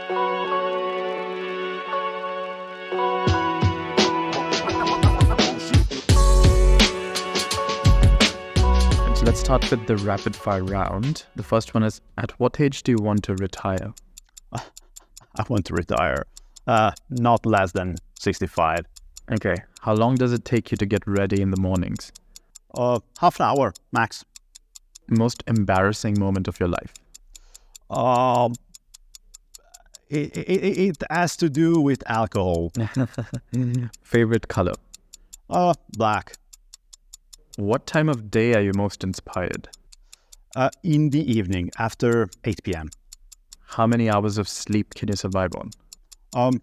Let's start with the rapid fire round. The first one is, at what age do you want to retire? I want to retire not less than 65. Okay. How long does it take you to get ready in the mornings? Half an hour max. Most embarrassing moment of your life? It has to do with alcohol. Favorite color? Black. What time of day are you most inspired? In the evening after 8 p.m. How many hours of sleep can you survive on?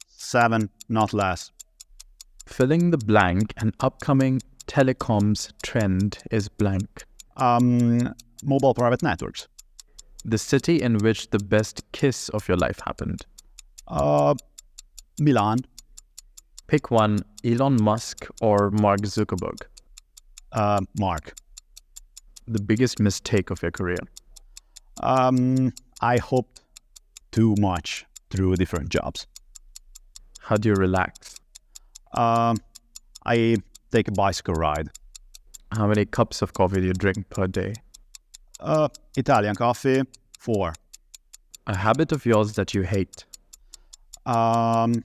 7, not less. Filling the blank, an upcoming telecoms trend is blank. Mobile private networks. The city in which the best kiss of your life happened? Milan. Pick one, Elon Musk or Mark Zuckerberg? Mark. The biggest mistake of your career? I hoped too much through different jobs. How do you relax? I take a bicycle ride. How many cups of coffee do you drink per day? Italian coffee, 4. A habit of yours that you hate? I'm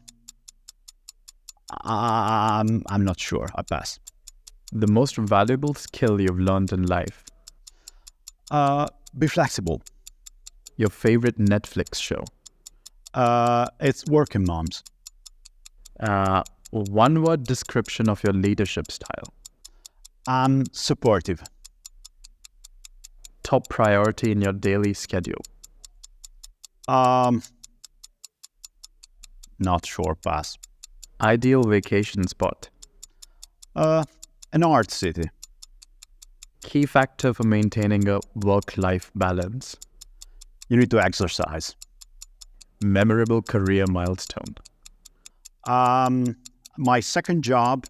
not sure. I pass. The most valuable skill you've learned in life? Be flexible. Your favorite Netflix show? It's Working Moms. One word description of your leadership style? Supportive. Top priority in your daily schedule? Not sure, pass. Ideal vacation spot? An art city. Key factor for maintaining a work-life balance? You need to exercise. Memorable career milestone? My second job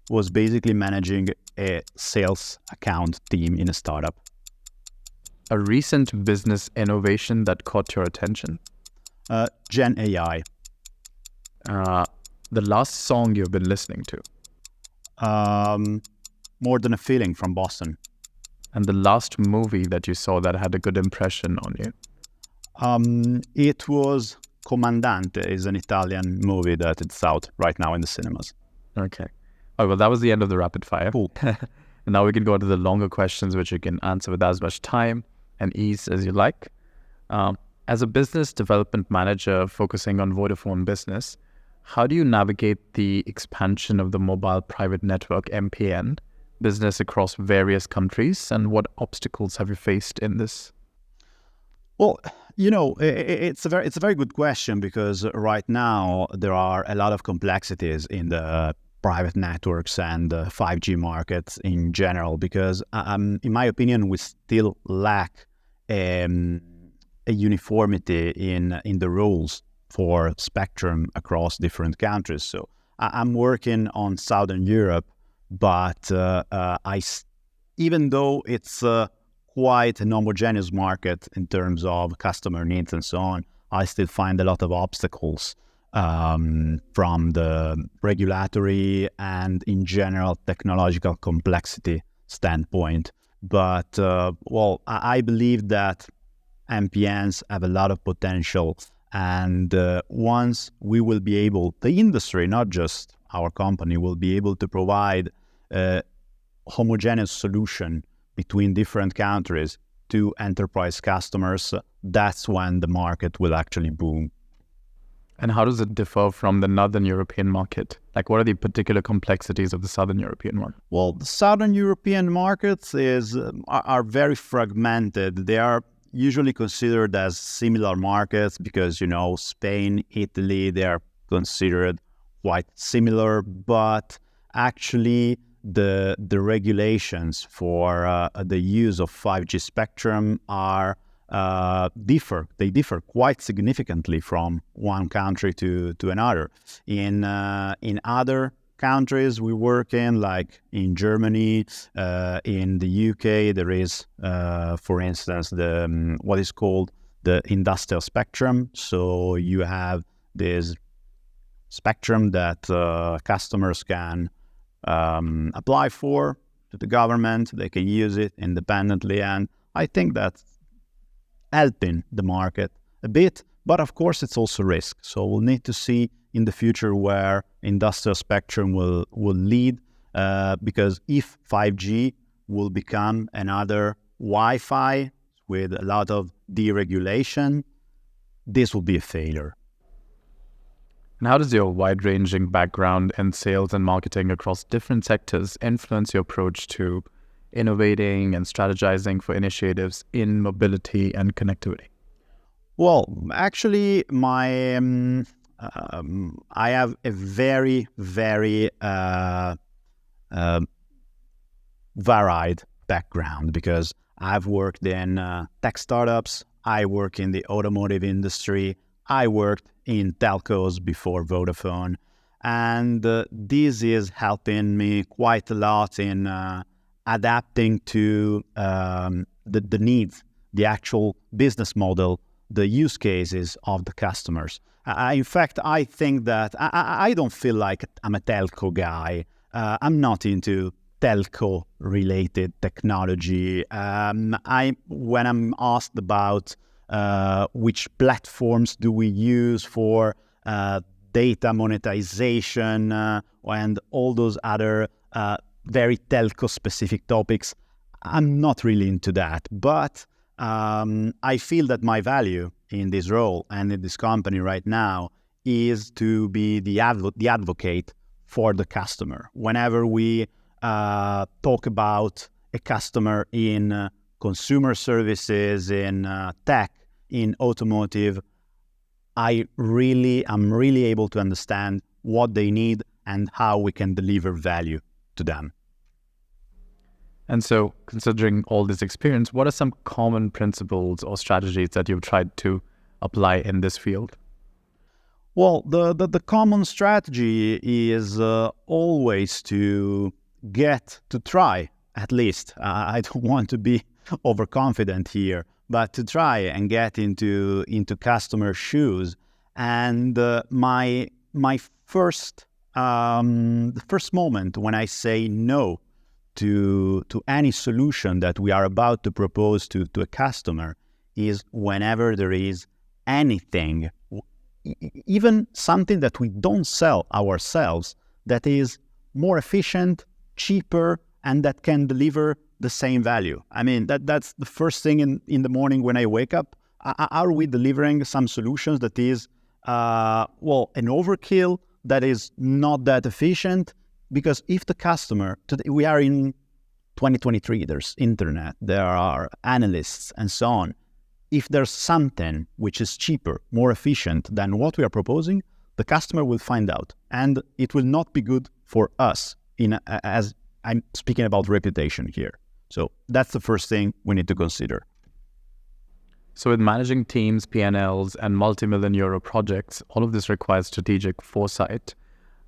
was basically managing a sales account team in a startup. A recent business innovation that caught your attention? Gen AI. The last song you've been listening to? More Than a Feeling from Boston. And the last movie that you saw that had a good impression on you? It was Comandante, is an Italian movie that it's out right now in the cinemas. Okay. Oh, well, that was the end of the rapid fire. Cool. And now we can go to the longer questions, which you can answer with as much time and ease as you like. As a business development manager focusing on Vodafone Business, how do you navigate the expansion of the mobile private network MPN business across various countries, and what obstacles have you faced in this? Well, it's a very good question, because right now there are a lot of complexities in the private networks and the 5G markets in general, because in my opinion, we still lack a uniformity in the rules for spectrum across different countries. So I'm working on Southern Europe, but even though it's quite an homogeneous market in terms of customer needs and so on, I still find a lot of obstacles from the regulatory and in general technological complexity standpoint. But I believe that MPNs have a lot of potential, and once we will be able, the industry, not just our company, will be able to provide a homogeneous solution between different countries to enterprise customers, that's when the market will actually boom. And how does it differ from the Northern European market? Like, what are the particular complexities of the Southern European one? Well, the Southern European markets are very fragmented. They are usually considered as similar markets because, Spain, Italy, they are considered quite similar, but actually the regulations for the use of 5G spectrum are differ. They differ quite significantly from one country to another. In other countries we work in, like in Germany, in the UK, there is, for instance, what is called the industrial spectrum. So you have this spectrum that customers can apply for to the government. They can use it independently, and I think that's helping the market a bit. But of course, it's also risk. So we'll need to see in the future where industrial spectrum will lead, because if 5G will become another Wi-Fi with a lot of deregulation, this will be a failure. And how does your wide-ranging background in sales and marketing across different sectors influence your approach to innovating and strategizing for initiatives in mobility and connectivity? Well, actually, I have a very, very varied background, because I've worked in tech startups, I work in the automotive industry, I worked in telcos before Vodafone, and this is helping me quite a lot in adapting to the needs, the actual business model, the use cases of the customers. In fact, I think that I don't feel like I'm a telco guy. I'm not into telco-related technology. When I'm asked about which platforms do we use for data monetization and all those other very telco-specific topics, I'm not really into that. But I feel that my value in this role and in this company right now is to be the advocate for the customer. Whenever we talk about a customer in consumer services, in tech, in automotive, I'm really able to understand what they need and how we can deliver value to them. And so, considering all this experience, what are some common principles or strategies that you've tried to apply in this field? Well, the common strategy is always to try, at least. I don't want to be overconfident here, but to try and get into customer shoes. And my first the first moment when I say no to any solution that we are about to propose to a customer is whenever there is anything, even something that we don't sell ourselves, that is more efficient, cheaper, and that can deliver the same value. I mean, that's the first thing in the morning when I wake up. Are we delivering some solutions that is, an overkill, that is not that efficient? Because if the customer, we are in 2023, there's internet, there are analysts and so on. If there's something which is cheaper, more efficient than what we are proposing, the customer will find out, and it will not be good for us, as I'm speaking about reputation here. So that's the first thing we need to consider. So with managing teams, P&Ls, and multi-million euro projects, all of this requires strategic foresight.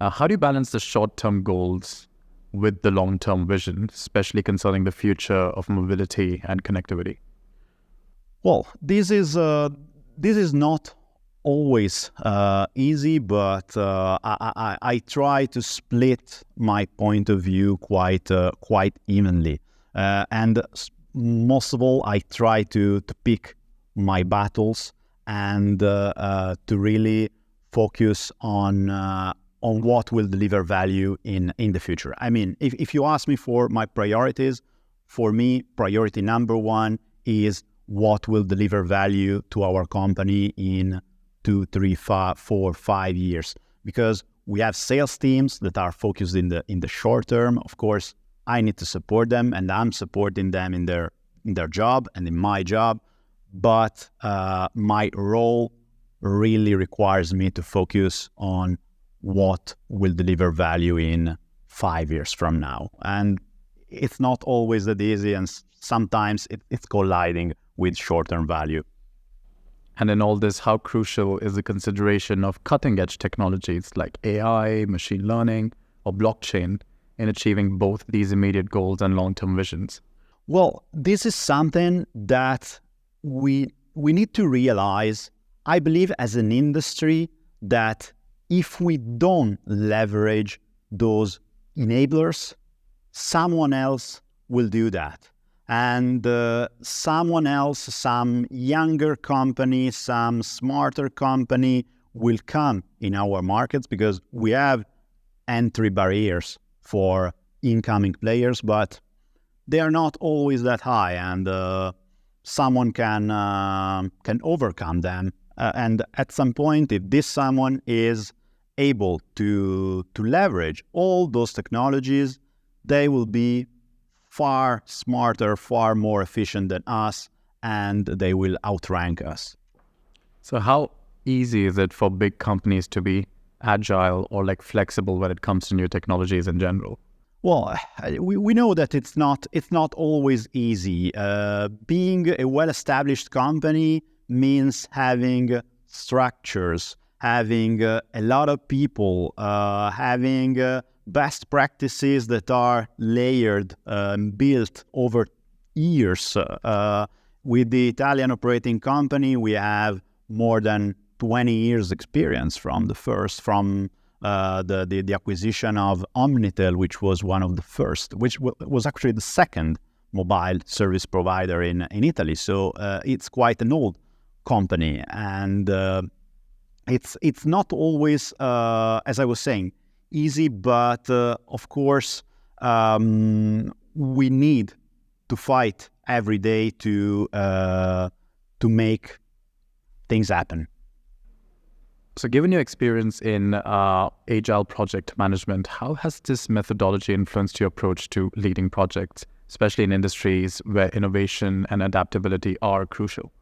How do you balance the short-term goals with the long-term vision, especially concerning the future of mobility and connectivity? Well, this is not always easy, but I try to split my point of view quite evenly, and most of all, I try to pick my battles and to really focus on what will deliver value in the future. I mean, if you ask me for my priorities, for me, priority number one is what will deliver value to our company in 2, 3, 4, 5 years. Because we have sales teams that are focused in the short term. Of course, I need to support them, and I'm supporting them in their job and in my job. But my role really requires me to focus on what will deliver value in 5 years from now. And it's not always that easy, and sometimes it's colliding with short-term value. And in all this, how crucial is the consideration of cutting-edge technologies like AI, machine learning, or blockchain in achieving both these immediate goals and long-term visions? Well, this is something that we we need to realize, I believe as an industry, that if we don't leverage those enablers, someone else will do that. And someone else, some younger company, some smarter company will come in our markets because we have entry barriers for incoming players, but they are not always that high, and someone can overcome them. And at some point, if this someone is able to leverage all those technologies, they will be far smarter, far more efficient than us, and they will outrank us. So how easy is it for big companies to be agile or like flexible when it comes to new technologies in general? Well, we know that it's not always easy. Being a well-established company means having structures, having a lot of people, having best practices that are layered, built over years. With the Italian operating company, we have more than 20 years experience from the acquisition of Omnitel, which was one of the first, which was actually the second mobile service provider in Italy. So it's quite an old company, and it's not always, as I was saying, easy, but of course we need to fight every day to make things happen. So given your experience in Agile project management, how has this methodology influenced your approach to leading projects, especially in industries where innovation and adaptability are crucial?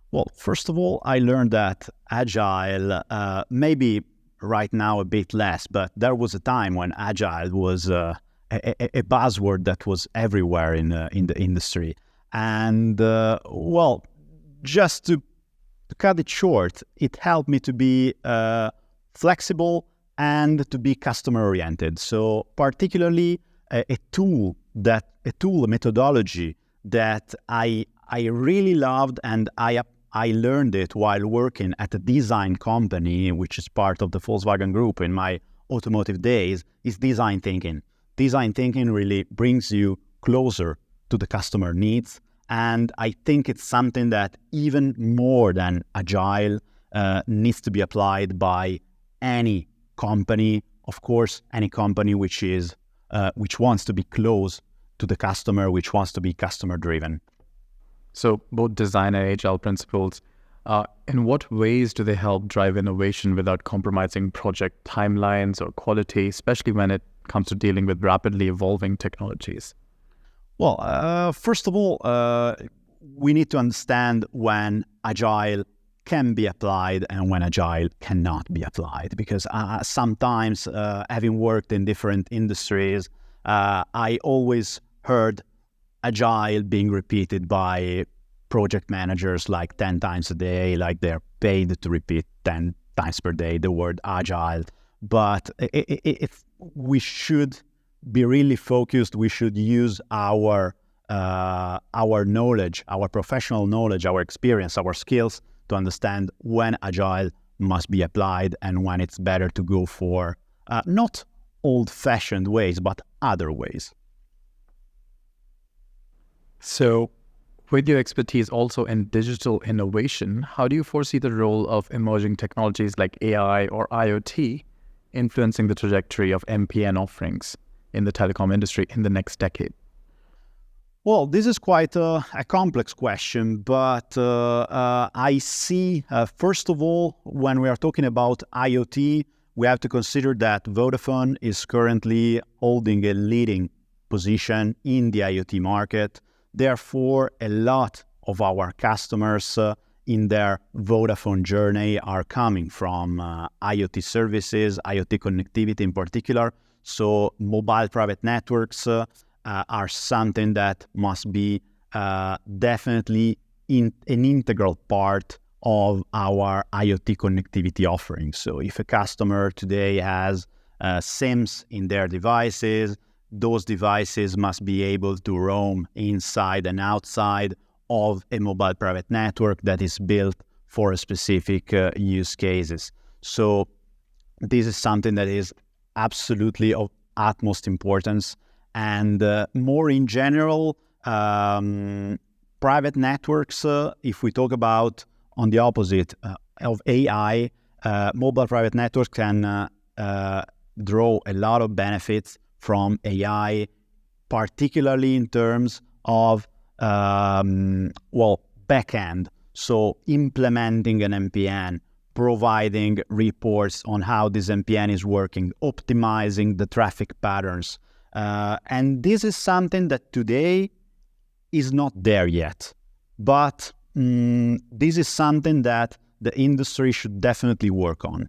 Well, first of all, I learned that Agile, maybe right now a bit less, but there was a time when Agile was a buzzword that was everywhere in the industry. And well, just to cut it short, it helped me to be flexible and to be customer oriented. So particularly a methodology that I really loved, and I learned it while working at a design company, which is part of the Volkswagen Group in my automotive days, is design thinking. Design thinking really brings you closer to the customer needs. And I think it's something that even more than Agile needs to be applied by any company. Of course, any company which wants to be close to the customer, which wants to be customer driven. So both design and Agile principles, in what ways do they help drive innovation without compromising project timelines or quality, especially when it comes to dealing with rapidly evolving technologies? Well, first of all, we need to understand when Agile can be applied and when Agile cannot be applied. Because sometimes, having worked in different industries, I always heard Agile being repeated by project managers like 10 times a day, like they're paid to repeat 10 times per day the word Agile. But we should be really focused. We should use our knowledge, our professional knowledge, our experience, our skills to understand when Agile must be applied and when it's better to go for not old-fashioned ways, but other ways. So with your expertise also in digital innovation, how do you foresee the role of emerging technologies like AI or IoT influencing the trajectory of MPN offerings in the telecom industry in the next decade? Well, this is quite a complex question, but I see, first of all, when we are talking about IoT, we have to consider that Vodafone is currently holding a leading position in the IoT market. Therefore, a lot of our customers in their Vodafone journey are coming from IoT services, IoT connectivity in particular. So mobile private networks are something that must be definitely an integral part of our IoT connectivity offering. So if a customer today has SIMs in their devices, those devices must be able to roam inside and outside of a mobile private network that is built for a specific use cases. So this is something that is absolutely of utmost importance. And more in general, private networks, if we talk about on the opposite of AI, mobile private networks can draw a lot of benefits from AI, particularly in terms of, backend. So implementing an MPN, providing reports on how this MPN is working, optimizing the traffic patterns. And this is something that today is not there yet. But this is something that the industry should definitely work on.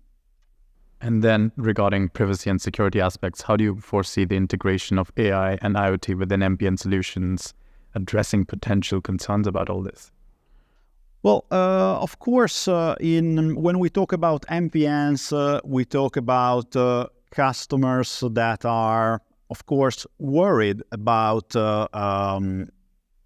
And then regarding privacy and security aspects, how do you foresee the integration of AI and IoT within MPN solutions, addressing potential concerns about all this? Well, of course, when we talk about MPNs, we talk about customers that are, of course, worried about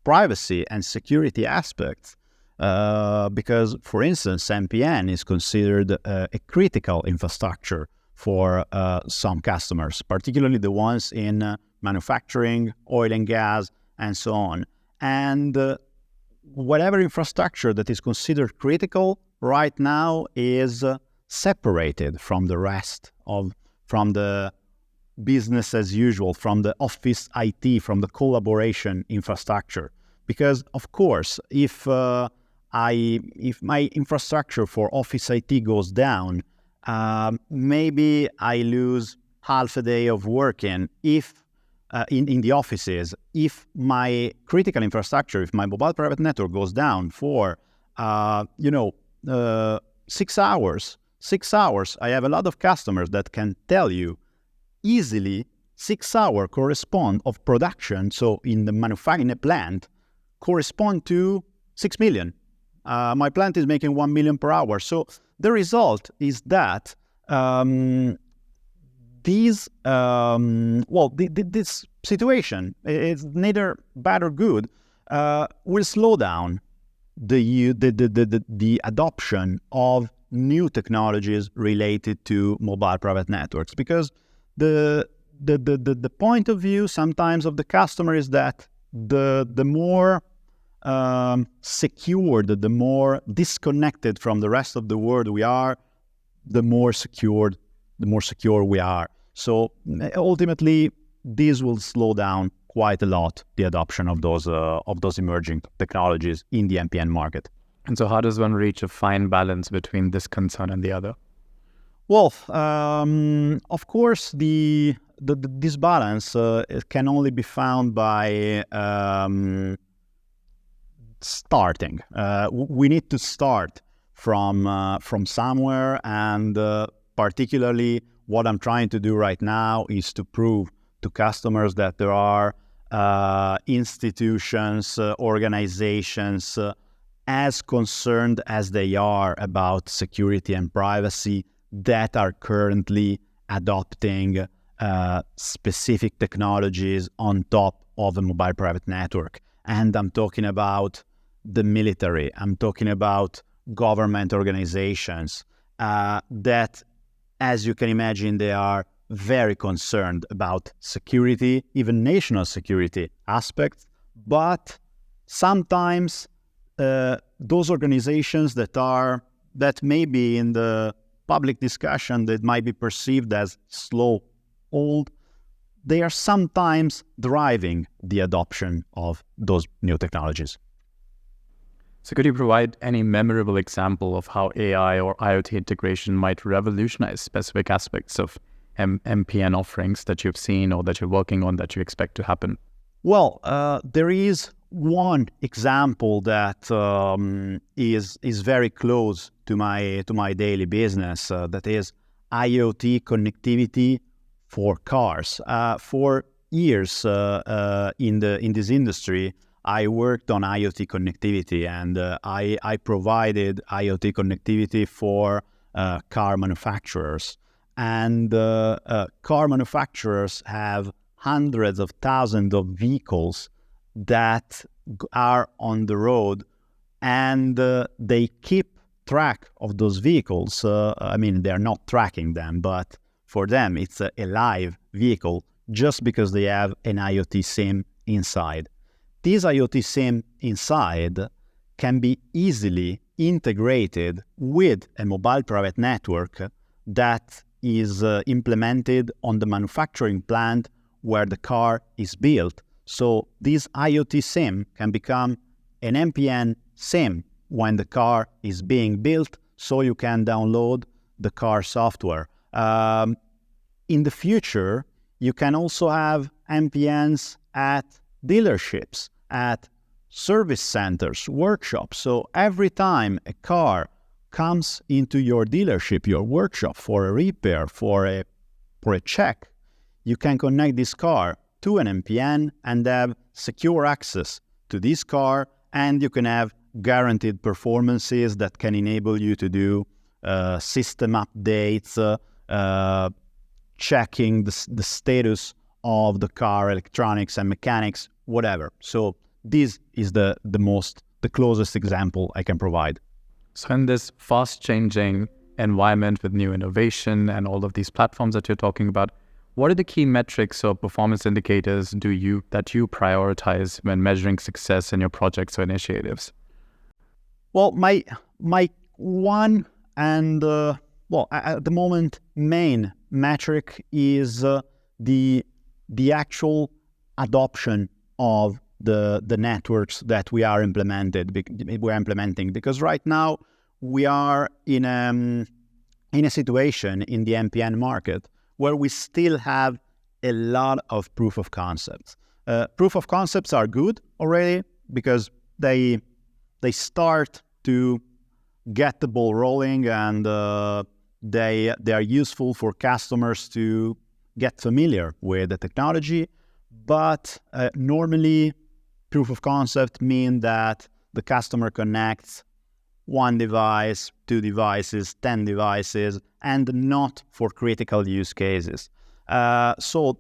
privacy and security aspects. Because, for instance, MPN is considered a critical infrastructure for some customers, particularly the ones in manufacturing, oil and gas, and so on. And whatever infrastructure that is considered critical right now is separated from the rest from the business as usual, from the office IT, from the collaboration infrastructure. Because, of course, if my infrastructure for office IT goes down, maybe I lose half a day of working if in the offices. If my critical infrastructure, if my mobile private network goes down for 6 hours, I have a lot of customers that can tell you easily 6 hours correspond of production. So in the manufacturing plant correspond to 6 million. My plant is making 1 million per hour. So the result is that this situation is neither bad or good, will slow down the adoption of new technologies related to mobile private networks, because the point of view sometimes of the customer is that the more secured, the more disconnected from the rest of the world we are, the more secure we are. So ultimately, this will slow down quite a lot the adoption of those emerging technologies in the MPN market. And so how does one reach a fine balance between this concern and the other? Well, of course, this balance can only be found by starting. We need to start from somewhere, and particularly what I'm trying to do right now is to prove to customers that there are institutions, organizations, as concerned as they are about security and privacy, that are currently adopting specific technologies on top of a mobile private network. And I'm talking about the military, I'm talking about government organizations that, as you can imagine, they are very concerned about security, even national security aspects. But sometimes those organizations that maybe in the public discussion that might be perceived as slow, old, they are sometimes driving the adoption of those new technologies. So could you provide any memorable example of how AI or IoT integration might revolutionize specific aspects of MPN offerings that you've seen or that you're working on that you expect to happen? Well, there is one example that is very close to my daily business. That is IoT connectivity for cars. For years in this industry, I worked on IoT connectivity, and I provided IoT connectivity for car manufacturers. And car manufacturers have hundreds of thousands of vehicles that are on the road and they keep track of those vehicles. They're not tracking them, but for them, it's a live vehicle just because they have an IoT SIM inside. This IoT SIM inside can be easily integrated with a mobile private network that is implemented on the manufacturing plant where the car is built. So this IoT SIM can become an MPN SIM when the car is being built, so you can download the car software. In the future, you can also have MPNs at dealerships, at service centers, workshops. So every time a car comes into your dealership, your workshop, for a repair, for a check, you can connect this car to an MPN and have secure access to this car, and you can have guaranteed performances that can enable you to do system updates, checking the status of the car, electronics and mechanics, whatever. So this is the closest example I can provide. So in this fast-changing environment with new innovation and all of these platforms that you're talking about, what are the key metrics or performance indicators that you prioritize when measuring success in your projects or initiatives? Well, my one and at the moment main metric is the actual adoption of the networks that we are implementing, because right now we are in a situation in the MPN market where we still have a lot of proof of concepts. Proof of concepts are good already because they start to get the ball rolling, and they are useful for customers to get familiar with the technology. But normally, proof of concept mean that the customer connects one device, 2 devices, 10 devices, and not for critical use cases. So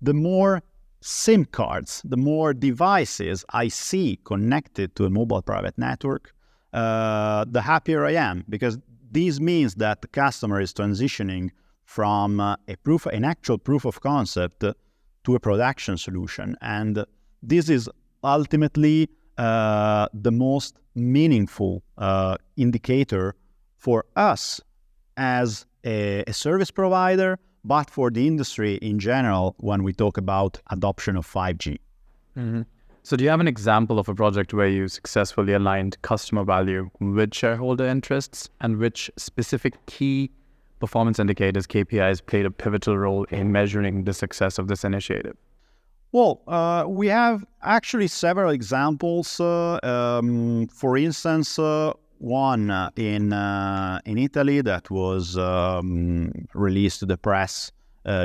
the more SIM cards, the more devices I see connected to a mobile private network, the happier I am, because this means that the customer is transitioning from an actual proof of concept to a production solution. And this is ultimately the most meaningful indicator for us as a service provider, but for the industry in general when we talk about adoption of 5G. Mm-hmm. So do you have an example of a project where you successfully aligned customer value with shareholder interests, and which specific key performance indicators, KPIs, played a pivotal role in measuring the success of this initiative? Well, we have actually several examples. For instance, one in Italy that was released to the press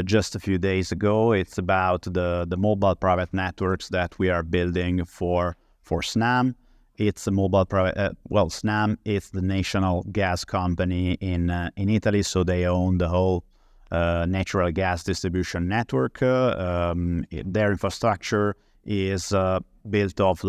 just a few days ago. It's about the mobile private networks that we are building for Snam. It's a mobile private. Snam is the national gas company in Italy, so they own the whole natural gas distribution network. Their infrastructure is built of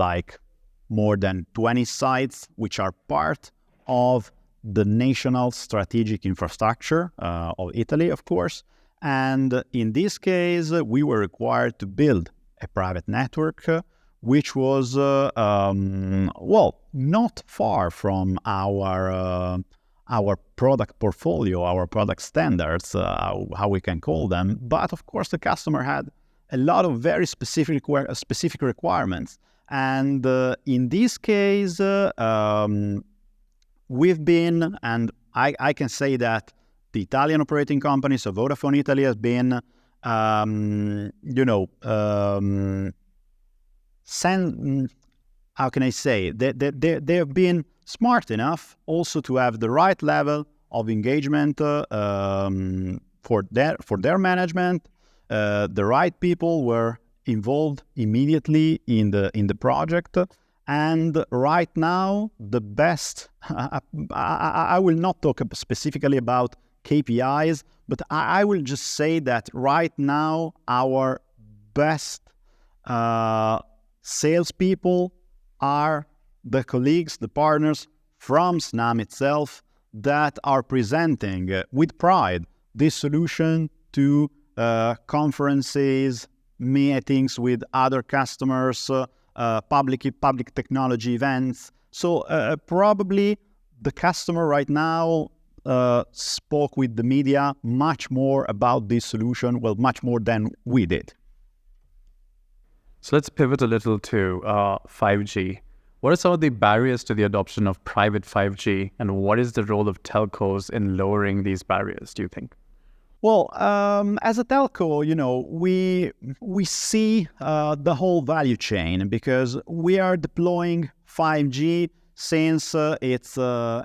more than 20 sites, which are part of the national strategic infrastructure of Italy, of course. And in this case, we were required to build a private network, which was, not far from our product portfolio, our product standards, how we can call them. But of course, the customer had a lot of very specific requirements. And in this case, we've been, and I can say that the Italian operating company, so Vodafone Italy, has been, how can I say, they have been smart enough also to have the right level of engagement for their management. The right people were involved immediately in the project, and right now the best. I will not talk specifically about KPIs, but I will just say that right now our best salespeople are the colleagues, the partners from Snam itself that are presenting with pride this solution to conferences, meetings with other customers, public technology events. So probably the customer right now spoke with the media much more about this solution, well, much more than we did. So let's pivot a little to 5G. What are some of the barriers to the adoption of private 5G, and what is the role of telcos in lowering these barriers, do you think? Well, as a telco, we see the whole value chain because we are deploying 5G since its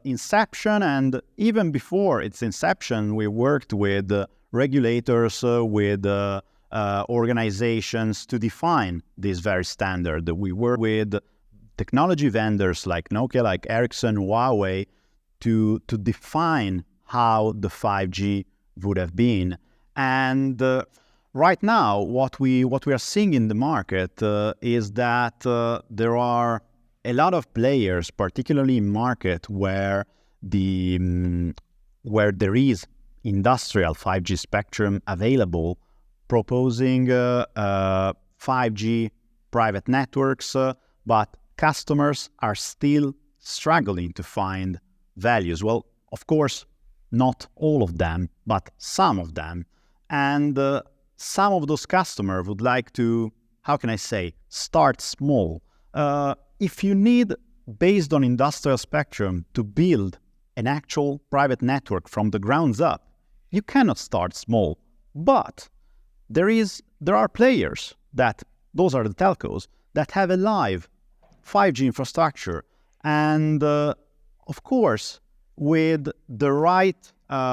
inception, and even before its inception, we worked with regulators, with organizations to define this very standard. We work with technology vendors like Nokia, like Ericsson, Huawei, to define how the 5G would have been. And right now, what we are seeing in the market is that there are a lot of players, particularly in market where there is industrial 5G spectrum available, proposing 5G private networks, but customers are still struggling to find values. Well, of course, not all of them, but some of them. And some of those customers would like to, how can I say, start small. If you need, based on industrial spectrum, to build an actual private network from the ground up, you cannot start small. But there are players those are the telcos, that have a live 5G infrastructure. And of course, with the right,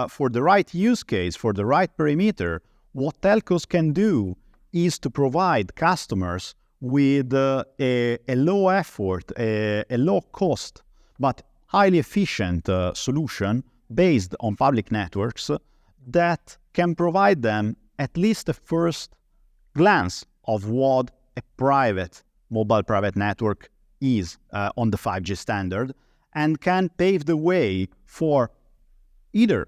for the right use case, for the right perimeter, what telcos can do is to provide customers with a low effort, a low cost, but highly efficient solution based on public networks that can provide them at least a first glance of what a mobile private network is on the 5G standard, and can pave the way for either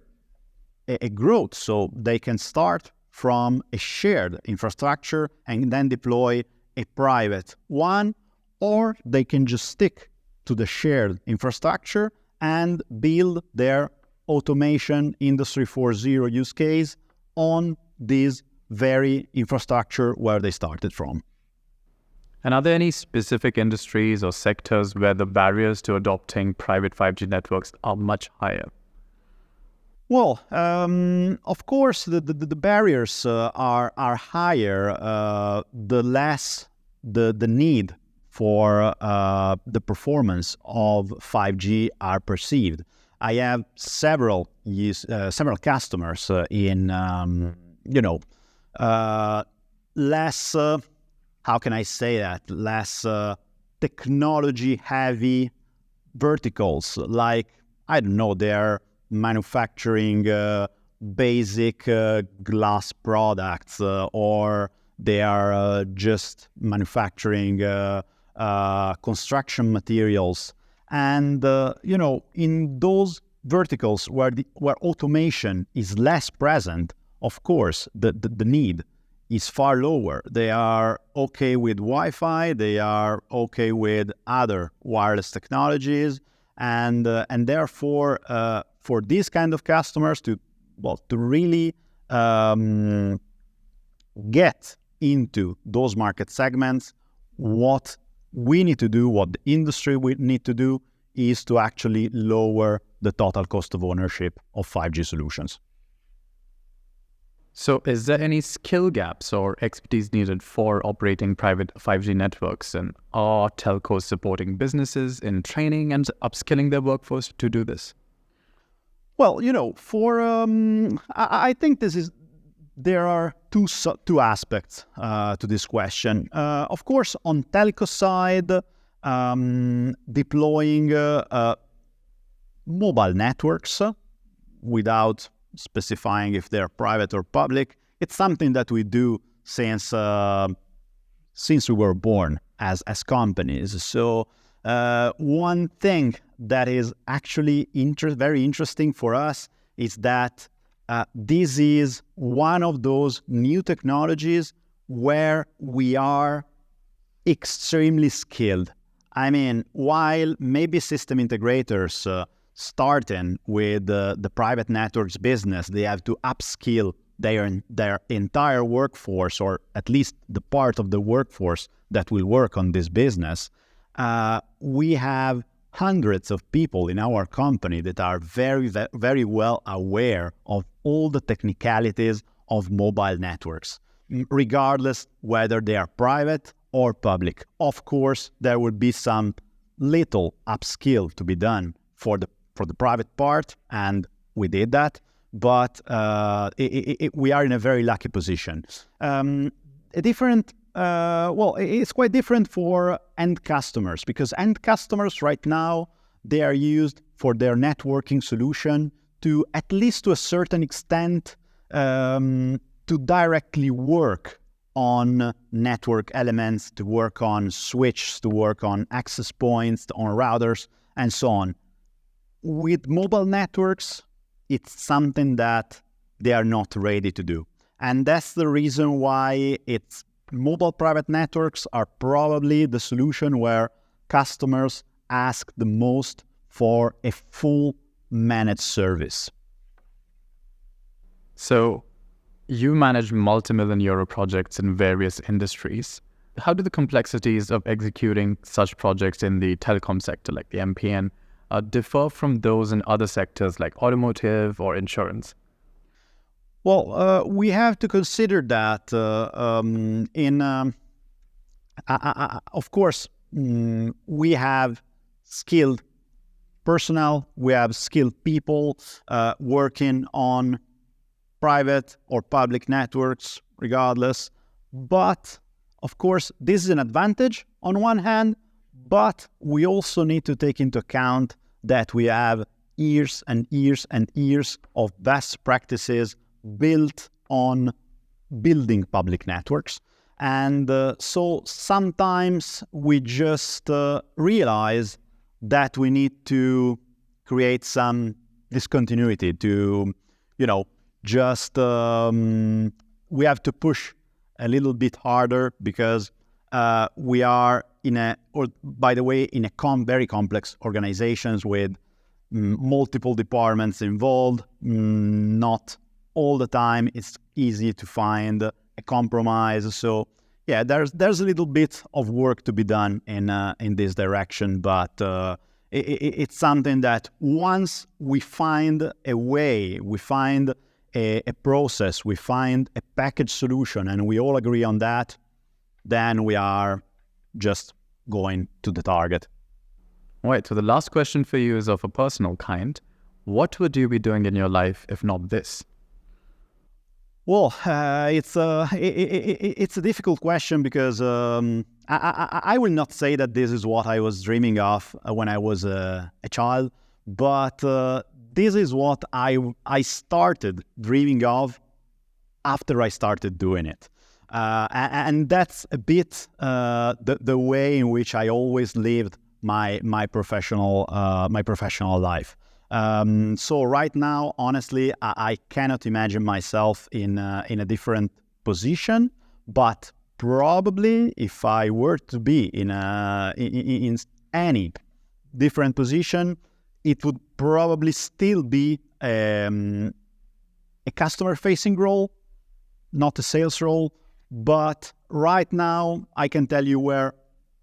a growth, so they can start from a shared infrastructure and then deploy a private one, or they can just stick to the shared infrastructure and build their automation Industry 4.0 use case on this very infrastructure where they started from. And are there any specific industries or sectors where the barriers to adopting private 5G networks are much higher? Well, of course, the barriers are higher, the less the need for the performance of 5G are perceived. I have several customers in less, how can I say that, less technology-heavy verticals, like, I don't know, they're manufacturing basic glass products, or they are just manufacturing construction materials. And, in those verticals where automation is less present, of course, the need is far lower. They are okay with Wi-Fi, they are okay with other wireless technologies, and therefore, for these kind of customers to really get into those market segments, what we need to do, what the industry will need to do, is to actually lower the total cost of ownership of 5G solutions. So is there any skill gaps or expertise needed for operating private 5G networks? And are telcos supporting businesses in training and upskilling their workforce to do this? Well, I think there are two aspects to this question. Of course, on telco side, deploying mobile networks without specifying if they're private or public, it's something that we do since we were born, as companies. So one thing that is actually very interesting for us is that this is one of those new technologies where we are extremely skilled. I mean, while maybe system integrators starting with the private networks business, they have to upskill their entire workforce, or at least the part of the workforce that will work on this business. We have hundreds of people in our company that are very, very well aware of all the technicalities of mobile networks, regardless whether they are private or public. Of course, there would be some little upskill to be done for the private part, and we did that. But we are in a very lucky position. It's quite different for end customers, because end customers right now, they are used for their networking solution to, at least to a certain extent, to directly work on network elements, to work on switches, to work on access points, on routers, and so on. With mobile networks, it's something that they are not ready to do. And that's the reason why mobile private networks are probably the solution where customers ask the most for a full managed service. So you manage multi-million euro projects in various industries. How do the complexities of executing such projects in the telecom sector, like the MPN, differ from those in other sectors like automotive or insurance? Well, we have to consider that of course, we have skilled personnel, we have skilled people working on private or public networks, regardless. But, of course, this is an advantage on one hand, but we also need to take into account that we have years and years and years of best practices built on building public networks. And so sometimes we just realize that we need to create some discontinuity to, just we have to push a little bit harder, because we are in a very complex organizations with multiple departments involved. Not all the time it's easy to find a compromise. So yeah, there's a little bit of work to be done in this direction, but it's something that once we find a way, we find a process, we find a package solution, and we all agree on that, then we are just going to the target. All right, so the last question for you is of a personal kind. What would you be doing in your life if not this? Well, it's a difficult question, because I will not say that this is what I was dreaming of when I was a child, but this is what I started dreaming of after I started doing it. And that's a bit the way in which I always lived my professional life. So right now, honestly, I cannot imagine myself in a different position. But probably, if I were to be in any different position, it would probably still be a customer-facing role, not a sales role. But right now, I can tell you where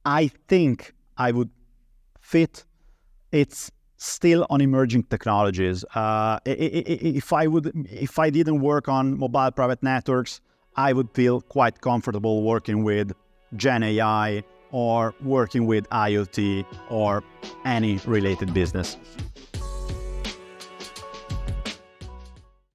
I think I would fit. It's still on emerging technologies. If I didn't work on mobile private networks, I would feel quite comfortable working with Gen AI or working with IoT or any related business.